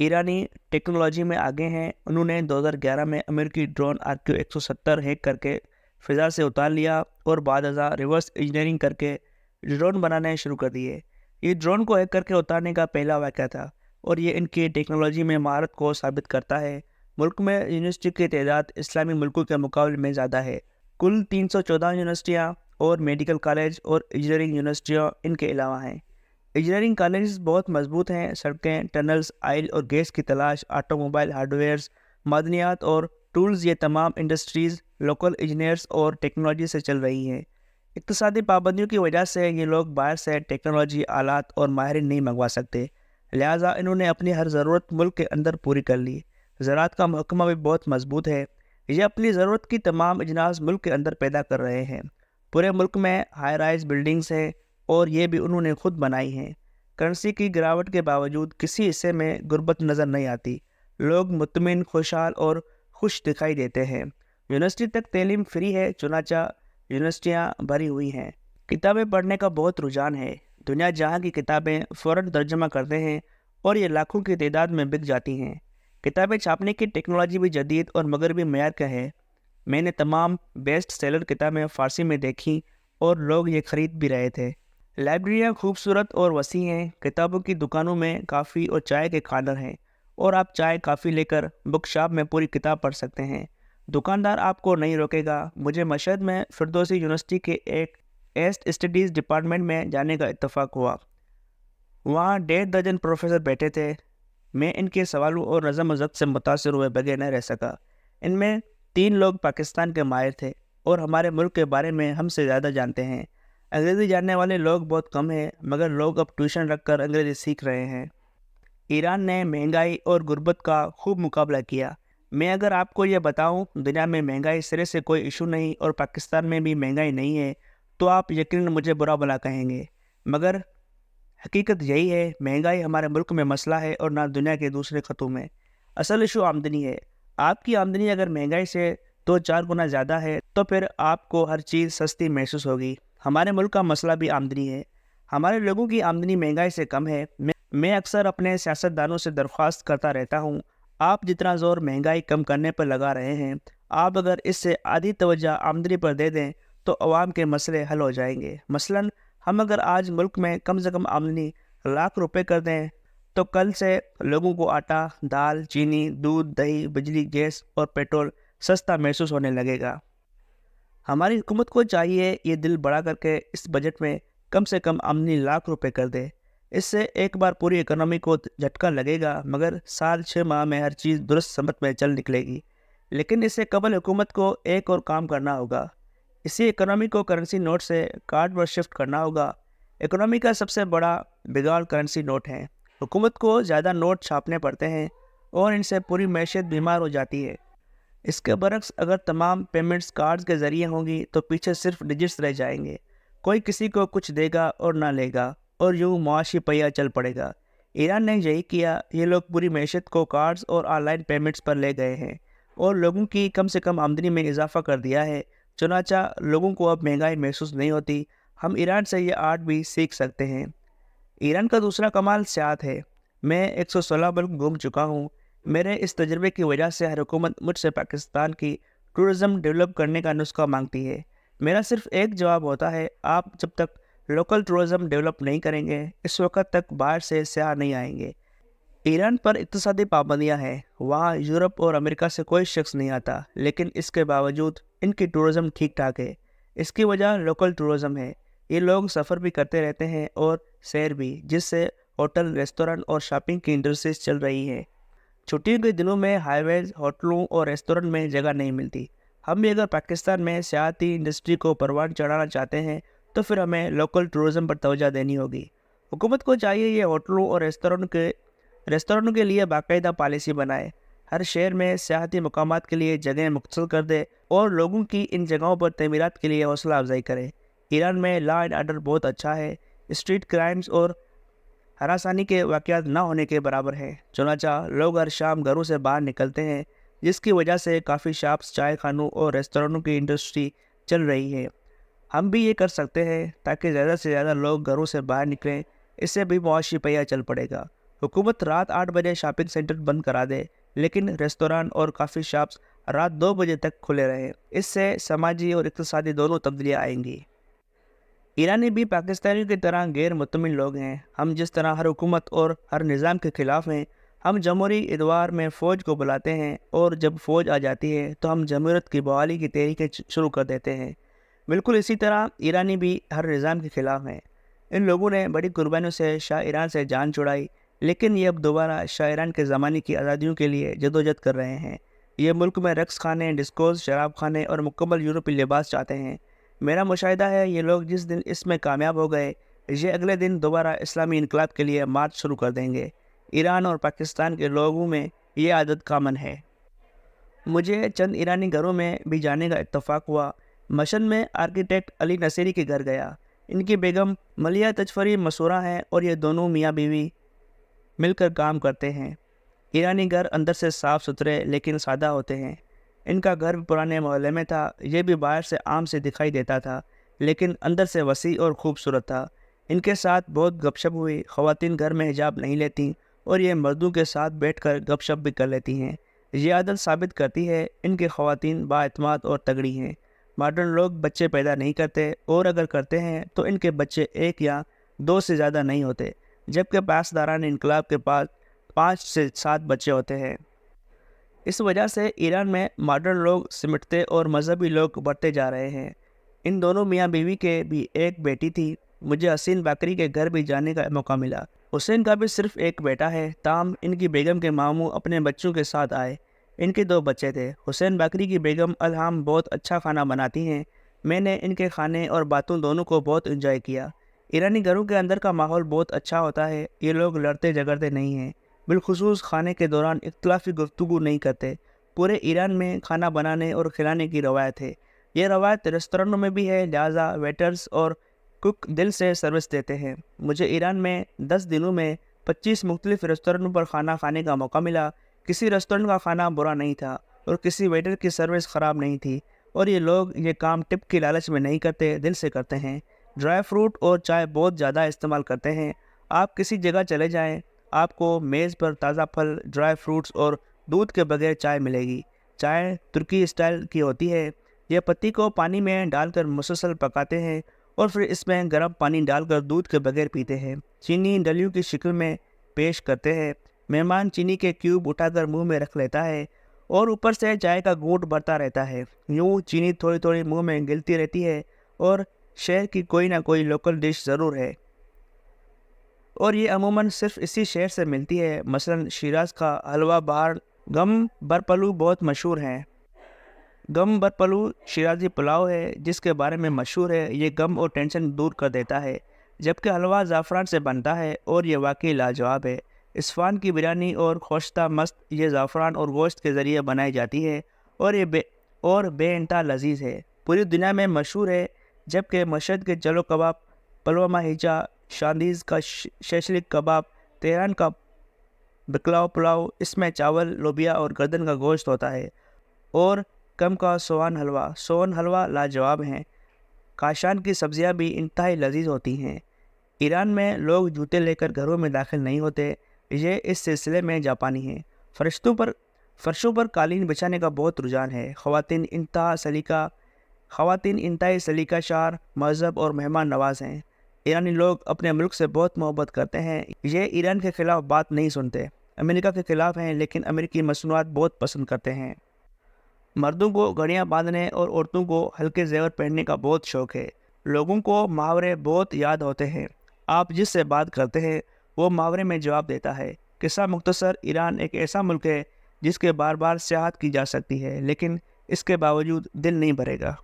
ईरानी technology में आगे हैं। उन्होंने 2011 में अमेरिकी ड्रोन RQ-170 हैक करके फ़िज़ा से उतार लिया और बाद रिवर्स इंजीनियरिंग करके ड्रोन बनाने शुरू कर दिए। ये ड्रोन को हैक करके उतारने का पहला वाक़या था और ये इनकी टेक्नोलॉजी में महारत को साबित करता है। मुल्क में यूनिवर्सिटी की तादाद इस्लामी मुल्कों के मुकाबले में ज़्यादा है। कुल 314 यूनिवर्सिटियाँ और मेडिकल कॉलेज और इंजीनियरिंग यूनिवर्सिटियाँ इनके अलावा हैं। इंजीनियरिंग कॉलेज बहुत मजबूत हैं। सड़कें, टनल्स, ऑयल और गैस की तलाश, ऑटोमोबाइल, हार्डवेयर्स, मादनियात और टूल्स, ये तमाम इंडस्ट्रीज़ लोकल इंजीनियर्स और टेक्नोलॉजी से चल रही हैं। इक़्तिसादी पाबंदियों की वजह से ये लोग बाहर से टेक्नोलॉजी, आलात और माहिरीन नहीं मंगवा सकते, लिहाजा इन्होंने अपनी हर ज़रूरत मुल्क के अंदर पूरी कर ली। ज़राअत का महकमा भी बहुत मजबूत है। ये अपनी ज़रूरत की तमाम अजनास मुल्क के अंदर पैदा कर रहे हैं। पूरे मुल्क में हाई राइज बिल्डिंग्स हैं और ये भी उन्होंने खुद बनाई हैं। करेंसी की गिरावट के बावजूद किसी हिस्से में गुर्बत नज़र नहीं आती। लोग मुतमिन, खुशहाल और खुश दिखाई देते हैं। यूनिवर्सिटी तक तालीम फ्री है, चुनाचा यूनिवर्सिटियाँ भरी हुई हैं। किताबें पढ़ने का बहुत रुझान है। दुनिया जहाँ की किताबें फ़ौरन तर्जमा करते हैं और ये लाखों की तादाद में बिक जाती हैं। किताबें छापने की टेक्नोलॉजी भी जदीद और मगरबी मेयार का है। मैंने तमाम बेस्ट सेलर किताबें फ़ारसी में देखी और लोग ये ख़रीद भी रहे थे। लाइब्रेरियाँ खूबसूरत और वसी हैं। किताबों की दुकानों में काफ़ी और चाय के कॉर्नर हैं और आप चाय काफ़ी लेकर बुक शॉप में पूरी किताब पढ़ सकते हैं। दुकानदार आपको नहीं रोकेगा। मुझे मशहद में फिरदौसी यूनिवर्सिटी के एक ईस्ट स्टडीज़ डिपार्टमेंट में जाने का इत्तेफाक हुआ। वहाँ 1.5 दर्जन प्रोफेसर बैठे थे। मैं इनके सवालों और नज़म व ज़ब्त से मुतासिर हुए बगैर न रह सका। इनमें 3 लोग पाकिस्तान के माहिर थे और हमारे मुल्क के बारे में हमसे ज़्यादा जानते हैं। अंग्रेज़ी जानने वाले लोग बहुत कम हैं, मगर लोग अब ट्यूशन रखकर अंग्रेज़ी सीख रहे हैं। ईरान ने महंगाई और गुर्बत का खूब मुकाबला किया। मैं अगर आपको ये बताऊं, दुनिया में महंगाई सिरे से कोई इशू नहीं और पाकिस्तान में भी महंगाई नहीं है, तो आप यकीनन मुझे बुरा भला कहेंगे। मगर हकीकत यही है, महंगाई हमारे मुल्क में मसला है और ना दुनिया के दूसरे खतों में। असल इशू आमदनी है। आपकी आमदनी अगर महंगाई से 2-4 गुना ज़्यादा है तो फिर आपको हर चीज़ सस्ती महसूस होगी। हमारे मुल्क का मसला भी आमदनी है। हमारे लोगों की आमदनी महंगाई से कम है। मैं अक्सर अपने सियासतदानों से दरख्वास्त करता रहता हूँ, आप जितना ज़ोर महंगाई कम करने पर लगा रहे हैं, आप अगर इससे आधी तवज्जो आमदनी पर दे दें तो अवाम के मसले हल हो जाएंगे। मसलन हम अगर आज मुल्क में कम से कम आमदनी लाख रुपए कर दें तो कल से लोगों को आटा, दाल, चीनी, दूध, दही, बिजली, गैस और पेट्रोल सस्ता महसूस होने लगेगा। हमारी हुकूमत को चाहिए ये दिल बड़ा करके इस बजट में कम से कम आमदनी लाख रुपए कर दे। इससे एक बार पूरी इकोनॉमी को झटका लगेगा, मगर साल 6 माह में हर चीज़ दुरुस्त समत में चल निकलेगी। लेकिन इससे कबल हुकूमत को एक और काम करना होगा। इसी इकोनॉमी को करेंसी नोट से कार्ड पर शिफ्ट करना होगा। इकोनॉमी का सबसे बड़ा बिगाड़ करेंसी नोट है। हुकूमत को ज़्यादा नोट छापने पड़ते हैं और इनसे पूरी मैशियत बीमार हो जाती है। इसके बरक्स अगर तमाम पेमेंट्स कार्ड्स के ज़रिए होंगी तो पीछे सिर्फ डिजिट्स रह जाएंगे। कोई किसी को कुछ देगा और ना लेगा और यूँ मुआशी पहिया चल पड़ेगा। ईरान ने यही किया। ये लोग पूरी मैशियत को कार्ड्स और ऑनलाइन पेमेंट्स पर ले गए हैं और लोगों की कम से कम आमदनी में इजाफा कर दिया है। चुनाचा लोगों को अब महंगाई महसूस नहीं होती। हम ईरान से ये आर्ट भी सीख सकते हैं। ईरान का दूसरा कमाल सियाहत है। मैं 116 मुल्क घूम चुका हूँ। मेरे इस तजर्बे की वजह से हर हुकूमत मुझसे पाकिस्तान की टूरिज़्म डेवलप करने का नुस्खा मांगती है। मेरा सिर्फ एक जवाब होता है, आप जब तक लोकल टूरिज़्म डेवलप नहीं करेंगे, इस वक्त तक बाहर से सयाह नहीं आएंगे। ईरान पर इक़्तिसादी पाबंदियाँ हैं। वहाँ यूरोप और अमेरिका से कोई शख्स नहीं आता, लेकिन इसके बावजूद इनकी टूरिज़्म ठीक ठाक है। इसकी वजह लोकल टूरिज़्म है। ये लोग सफ़र भी करते रहते हैं और सैर भी, जिससे होटल, रेस्टोरेंट और शॉपिंग की इंडस्ट्रीज चल रही है। छुट्टियों के दिनों में हाईवेज, होटलों और रेस्टोरेंट में जगह नहीं मिलती। हम भी अगर पाकिस्तान में सियाहती इंडस्ट्री को परवान चढ़ाना चाहते हैं तो फिर हमें लोकल टूरिज़्म पर तवज्जो देनी होगी। हुकूमत को चाहिए ये होटलों और रेस्टोरेंटों के लिए बाकायदा पॉलिसी बनाए। हर शहर में सियाहती मकामात के लिए जगह मुख्तसर कर दे और लोगों की इन जगहों पर तमीरात के लिए हौसला अफजाई करे। ईरान में लॉ एंड आर्डर बहुत अच्छा है। स्ट्रीट क्राइम्स और हरासानी के वाक़यात ना होने के बराबर है। चुनाचा लोग हर शाम घरों से बाहर निकलते हैं, जिसकी वजह से काफ़ी शॉप्स, चाय खानों और रेस्टोरेंटों की इंडस्ट्री चल रही है। हम भी ये कर सकते हैं ताकि ज़्यादा से ज़्यादा लोग घरों से बाहर निकलें। इससे भी मुआशी पहिया चल पड़ेगा। हुकूमत रात 8 बजे शॉपिंग सेंटर बंद करा दे, लेकिन रेस्तोरां और काफ़ी शॉप्स रात 2 बजे तक खुले रहे। इससे समाजी और इक़्तिसादी दोनों तब्दीलियाँ आएंगी। ईरानी भी पाकिस्तानियों की तरह गैर मुतमिन लोग हैं। हम जिस तरह हर हुकूमत और हर निज़ाम के ख़िलाफ़ हैं, हम जमहूरी इतवार में फ़ौज को बुलाते हैं और जब फ़ौज आ जाती है तो हम जमहूरियत की बहाली की तहरीकें शुरू कर देते हैं। बिल्कुल इसी तरह ईरानी भी हर निज़ाम के ख़िलाफ़ हैं। इन लोगों ने बड़ी कुर्बानियों से शाह ईरान से जान छुड़ाई, लेकिन ये अब दोबारा शाह ईरान के ज़माने की आज़ादियों के लिए जदोजहद कर रहे हैं। ये मुल्क में रक्स खाने, डिस्कोज़, शराब खाने और मुकम्मल यूरोपी लिबास चाहते हैं। मेरा मुशाहिदा है ये लोग जिस दिन इसमें कामयाब हो गए, ये अगले दिन दोबारा इस्लामी इनकलाब के लिए मार्च शुरू कर देंगे। ईरान और पाकिस्तान के लोगों में ये आदत कामन है। मुझे चंद ईरानी घरों में भी जाने का इत्तफाक हुआ। मशहद में आर्किटेक्ट अली नसीरी के घर गया। इनकी बेगम मलिया तजफरी मसूरा हैं और ये दोनों मियाँ बीवी मिलकर काम करते हैं। ईरानी घर अंदर से साफ़ सुथरे लेकिन सादा होते हैं। इनका घर पुराने मोहल्ले में था। ये भी बाहर से आम से दिखाई देता था, लेकिन अंदर से वसी और खूबसूरत था। इनके साथ बहुत गपशप हुई। ख़वातीन घर में हिजाब नहीं लेती और ये मर्दों के साथ बैठकर गपशप भी कर लेती हैं। ये आदत साबित करती है इनकी ख़वातीन बाएतमाद और तगड़ी हैं। मॉडर्न लोग बच्चे पैदा नहीं करते, और अगर करते हैं तो इनके बच्चे 1 या 2 से ज़्यादा नहीं होते, जबकि पासदारान इनकलाब के पास 5 से 7 बच्चे होते हैं। इस वजह से ईरान में मॉडर्न लोग सिमटते और मजहबी लोग बढ़ते जा रहे हैं। इन दोनों मियाँ बीवी के भी एक बेटी थी। मुझे हसीन बाकरी के घर भी जाने का मौका मिला। हुसैन का भी सिर्फ एक बेटा है, ताहम इनकी बेगम के मामू अपने बच्चों के साथ आए। इनके 2 बच्चे थे। हुसैन बाकरी की बेगम अलहाम बहुत अच्छा खाना बनाती हैं। मैंने इनके खाने और बातों दोनों को बहुत एंजॉय किया। ईरानी घरों के अंदर का माहौल बहुत अच्छा होता है। ये लोग लड़ते झगड़ते नहीं हैं, बिलखुसूस खाने के दौरान इख्तलाफी गुफ्तगू नहीं करते। पूरे ईरान में खाना बनाने और खिलाने की रवायत है। ये रवायत रेस्तोरेंटों में भी है, लिहाजा वेटर्स और कुक दिल से सर्विस देते हैं। मुझे ईरान में 10 दिनों में 25 मुख्तलिफ रेस्तोरेंटों पर खाना खाने का मौका मिला। किसी रेस्टोरेंट का खाना बुरा नहीं था और किसी वेटर की सर्विस ख़राब नहीं थी, और ये लोग ये काम टिप की लालच में नहीं करते, दिल से करते हैं। ड्राई फ्रूट और चाय बहुत ज़्यादा इस्तेमाल करते हैं। आप किसी जगह चले जाएं, आपको मेज़ पर ताज़ा फल, ड्राई फ्रूट्स और दूध के बगैर चाय मिलेगी। चाय तुर्की स्टाइल की होती है। यह पत्ती को पानी में डालकर मुसलसल पकाते हैं और फिर इसमें गर्म पानी डालकर दूध के बगैर पीते हैं। चीनी डलियों की शक्ल में पेश करते हैं। मेहमान चीनी के क्यूब उठाकर मुंह में रख लेता है और ऊपर से चाय का घूंट भरता रहता है। यूँ चीनी थोड़ी थोड़ी मुंह में गिरती रहती है, और शहर की कोई ना कोई लोकल डिश ज़रूर है, और ये अमूमन सिर्फ इसी शहर से मिलती है। मसलन शिराज का हलवा बहार गम बरपलू बहुत मशहूर है। गम बरपलू शिराजी पुलाव है जिसके बारे में मशहूर है। ये गम और टेंशन दूर कर देता है, जबकि हलवा ज़ाफ़रान से बनता है और ये वाकई लाजवाब है। इस्फ़ान की बिरयानी और खोश्ता मस्त ये ज़ाफ़रान और गोश्त के ज़रिए बनाई जाती है, और ये बेइंतहा लजीज है, पूरी दुनिया में मशहूर है। जबकि मशहद के चलो कबाब, पलवा हिजा, शांदीज़ का शेशलिक कबाब, तेहरान का बकलाव पुलाव, इसमें चावल, लोबिया और गर्दन का गोश्त होता है, और कम का सोहन हलवा लाजवाब हैं। काशान की सब्जियां भी इंतहाई लजीज होती हैं। ईरान में लोग जूते लेकर घरों में दाखिल नहीं होते। ये इस सिलसिले में जापानी हैं। फर्शों पर कालीन बिछाने का बहुत रुझान है। ख़वातीन इंतहाई सलीकाशार, महज़ब और मेहमान नवाज हैं। ईरानी लोग अपने मुल्क से बहुत मोहब्बत करते हैं। ये ईरान के ख़िलाफ़ बात नहीं सुनते, अमेरिका के ख़िलाफ़ हैं, लेकिन अमेरिकी मसनूआत बहुत पसंद करते हैं। मर्दों को घड़ियाँ बांधने और औरतों को हल्के जेवर पहनने का बहुत शौक़ है। लोगों को मुहावरे बहुत याद होते हैं। आप जिससे बात करते हैं वो मुहावरे में जवाब देता है। किस्सा मुख्तसर, ईरान एक ऐसा मुल्क है जिसके बार बार सियाहत की जा सकती है, लेकिन इसके बावजूद दिल नहीं भरेगा।